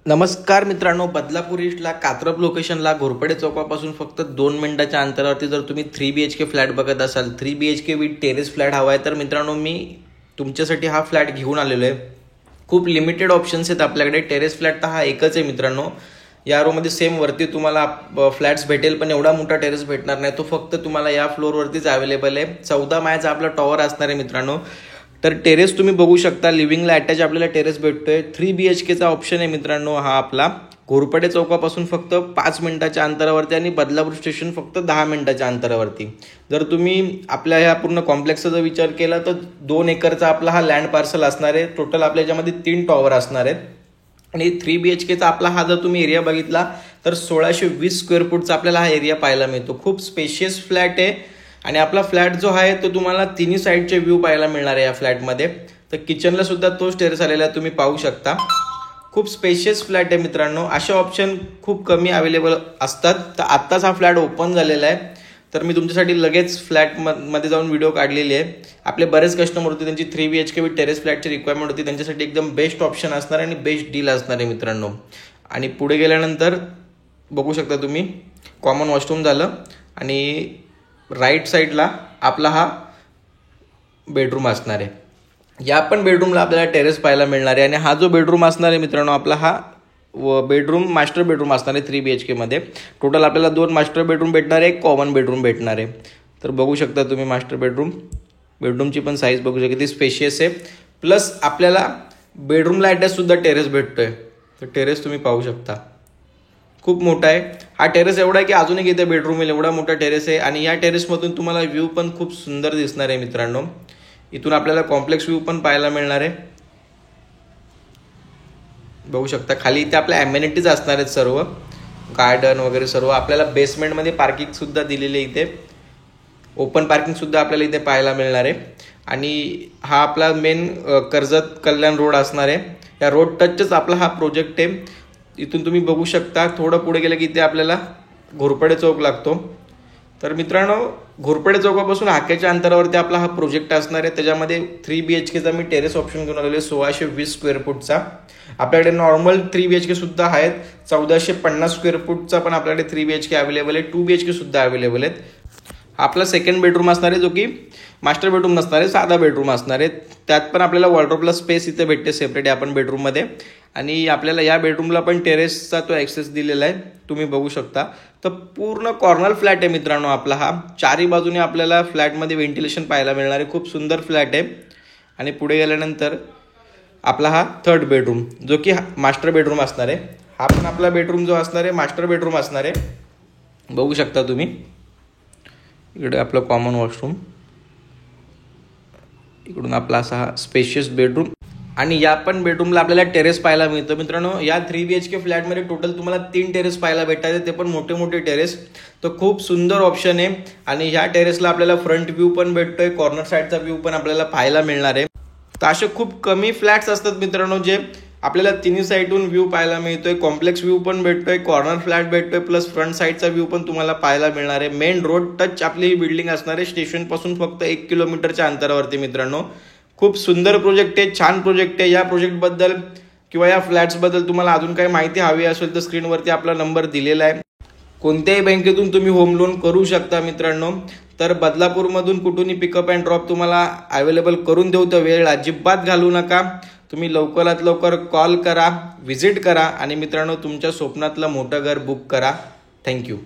नमस्कार मित्रांनो, बदलापूर ईस्टला कात्रप लोकेशनला घोरपडे चौकापासून फक्त 2 मिनिटाच्या अंतरावरती जर तुम्ही 3 BHK फ्लॅट बघत असाल, 3 BHK विथ टेरेस फ्लॅट हवा आहे तर मित्रांनो मी तुमच्यासाठी हा फ्लॅट घेऊन आलेलो आहे. खूप लिमिटेड ऑप्शन्स आहेत आपल्याकडे. टेरेस फ्लॅट तर हा एकच आहे मित्रांनो. या रोमध्ये सेम वरती तुम्हाला फ्लॅट्स भेटेल, पण एवढा मोठा टेरेस भेटणार नाही. तो फक्त तुम्हाला या फ्लोअरवरतीच अवेलेबल आहे. 14 माळ्याचा आपला टॉवर असणार आहे मित्रांनो. तर टेरेस तुम्ही बघू शकता, लिव्हिंगला अटॅच आपल्याला टेरेस भेटतोय. 3 BHKचा ऑप्शन आहे मित्रांनो हा आपला. घोरपडे चौकापासून फक्त 5 मिनिटाच्या अंतरावरती आणि बदलापूर स्टेशन फक्त 10 मिनिटाच्या अंतरावरती. जर तुम्ही आपल्या ह्या पूर्ण कॉम्प्लेक्सचा जर विचार केला तर 2 एकरचा आपला हा लँड पार्सल असणार आहे. टोटल आपल्या याच्यामध्ये 3 टॉवर असणार आहेत. आणि 3 BHKचा आपला हा जर तुम्ही एरिया बघितला तर 1620 स्क्वेअर फूटचा आपल्याला हा एरिया पाहायला मिळतो. खूप स्पेशियस फ्लॅट आहे आणि आपला फ्लॅट जो आहे तो तुम्हाला तिन्ही साईडचे व्ह्यू पाहायला मिळणार आहे या फ्लॅटमध्ये. तर किचनला सुद्धा तोच टेरेस आलेला आहे, तुम्ही पाहू शकता. खूप स्पेशियस फ्लॅट आहे मित्रांनो. असे ऑप्शन खूप कमी अवेलेबल असतात. तर आत्ताच हा फ्लॅट ओपन झालेला आहे, तर मी तुमच्यासाठी लगेच फ्लॅटमध्ये जाऊन व्हिडिओ काढलेली आहे. आपले बरेच कस्टमर होते, त्यांची 3 BHK विथ टेरेस फ्लॅटची रिक्वायरमेंट होती. त्यांच्यासाठी एकदम बेस्ट ऑप्शन असणार आणि बेस्ट डील असणार आहे मित्रांनो. आणि पुढे गेल्यानंतर बघू शकता तुम्ही, कॉमन वॉशरूम झालं आणि राईट साईडला आपला हा बेडरूम असणार आहे. या पण बेडरूमला आपल्याला टेरेस पाहायला मिळणार आहे. आणि हा जो बेडरूम असणार आहे मित्रांनो आपला, हा बेडरूम मास्टर बेडरूम असणार आहे 3 BHK मध्ये. टोटल आपल्याला 2 मास्टर बेडरूम भेटणार आहे, एक कॉमन बेडरूम भेटणार आहे. तर बघू शकता तुम्ही मास्टर बेडरूमची पण साईज बघू शकता, किती स्पेशियस आहे. प्लस आपल्याला बेडरूमला अटॅच सुद्धा टेरेस भेटतोय. तर टेरेस तुम्ही पाहू शकता, खूप मोठा आहे हा टेरेस. एवढा आहे की अजून एक इथे बेडरूम येईल, एवढा मोठा टेरेस आहे. आणि या टेरेसमधून तुम्हाला व्ह्यू पण खूप सुंदर दिसणार आहे मित्रांनो. इथून आपल्याला कॉम्प्लेक्स व्ह्यू पण पाहायला मिळणार आहे. बघू शकता खाली इथे आपल्या ॲम्युनिटीज असणार आहेत, सर्व गार्डन वगैरे सर्व. आपल्याला बेसमेंटमध्ये पार्किंग सुद्धा दिलेली आहे. इथे ओपन पार्किंग सुद्धा आपल्याला इथे पाहायला मिळणार आहे. आणि हा आपला मेन कर्जत कल्याण रोड असणार आहे. या रोड टचच आपला हा प्रोजेक्ट आहे. इथून तुम्ही बघू शकता, थोडं पुढे गेलं की इथे आपल्याला घोरपडे चौक लागतो. तर मित्रांनो, घोरपडे चौकापासून हाकेच्या अंतरावरती आपला हा प्रोजेक्ट असणार आहे. त्याच्यामध्ये 3 BHKचा मी टेरेस ऑप्शन घेऊन आलेलो आहे 1620 स्क्वेअर फूटचा. आपल्याकडे नॉर्मल 3 BHK सुद्धा आहेत, 1450 स्क्वेअर फूटचा पण आपल्याकडे 3 BHK अवेलेबल आहे. 2 BHK सुद्धा अवेलेबल आहेत. आपला सेकंड बेडरूम असणार आहे, जो की मास्टर बेडरूम नसणार आहे, साधा बेडरूम असणार आहे. त्यात पण आपल्याला वॉर्डरोबला स्पेस इथे भेटते सेपरेट आपण बेडरूममध्ये. आणि आपल्याला या बेडरूमला पण टेरेसचा तो ॲक्सेस दिलेला आहे, तुम्ही बघू शकता. तर पूर्ण कॉर्नर फ्लॅट आहे मित्रांनो आपला हा. चारही बाजूने आपल्याला फ्लॅटमध्ये व्हेंटिलेशन पाहायला मिळणार आहे. खूप सुंदर फ्लॅट आहे. आणि पुढे गेल्यानंतर आपला हा थर्ड बेडरूम, जो की मास्टर बेडरूम असणार आहे. हा पण आपला बेडरूम जो असणार आहे मास्टर बेडरूम असणार आहे. बघू शकता तुम्ही, इकडे आपलं कॉमन वॉशरूम, इकडून आपला असा हा स्पेशियस बेडरूम. आणि या पण बेडरूमला आपल्याला टेरेस पाहायला मिळतं मित्रांनो. या 3 BHK फ्लॅटमध्ये टोटल तुम्हाला 3 टेरेस पाहायला भेटतात, ते पण मोठे मोठे टेरेस. तर खूप सुंदर ऑप्शन आहे. आणि ह्या टेरेसला आपल्याला फ्रंट व्ह्यू पण भेटतोय, कॉर्नर साईडचा व्ह्यू पण आपल्याला पाहायला मिळणार आहे. तर असे खूप कमी फ्लॅट्स असतात मित्रांनो, जे आपल्याला तिन्ही साईडून व्ह्यू पाहायला मिळतोय. कॉम्प्लेक्स व्ह्यू पण भेटतोय, कॉर्नर फ्लॅट भेटतोय, प्लस फ्रंट साईडचा व्ह्यू पण तुम्हाला पाहायला मिळणार आहे. मेन रोड टच आपली ही बिल्डिंग असणार आहे, स्टेशनपासून फक्त 1 किलोमीटरच्या अंतरावरती मित्रांनो. खूप सुंदर प्रोजेक्ट आहे, छान प्रोजेक्ट आहे. या प्रोजेक्टबद्दल किंवा या फ्लॅट्सबद्दल तुम्हाला अजून काही माहिती हवी असेल तर स्क्रीनवरती आपला नंबर दिलेला आहे. कोणत्याही बँकेतून तुम्ही होम लोन करू शकता मित्रांनो. तर बदलापूरमधून कुठूनही पिकअप अँड ड्रॉप तुम्हाला अवेलेबल करून देऊ. तर वेळ अजिबात घालू नका. तुम्ही लवकरात लवकर कॉल करा, व्हिजिट करा आणि मित्रांनो तुमच्या स्वप्नातलं मोठं घर बुक करा. थँक्यू.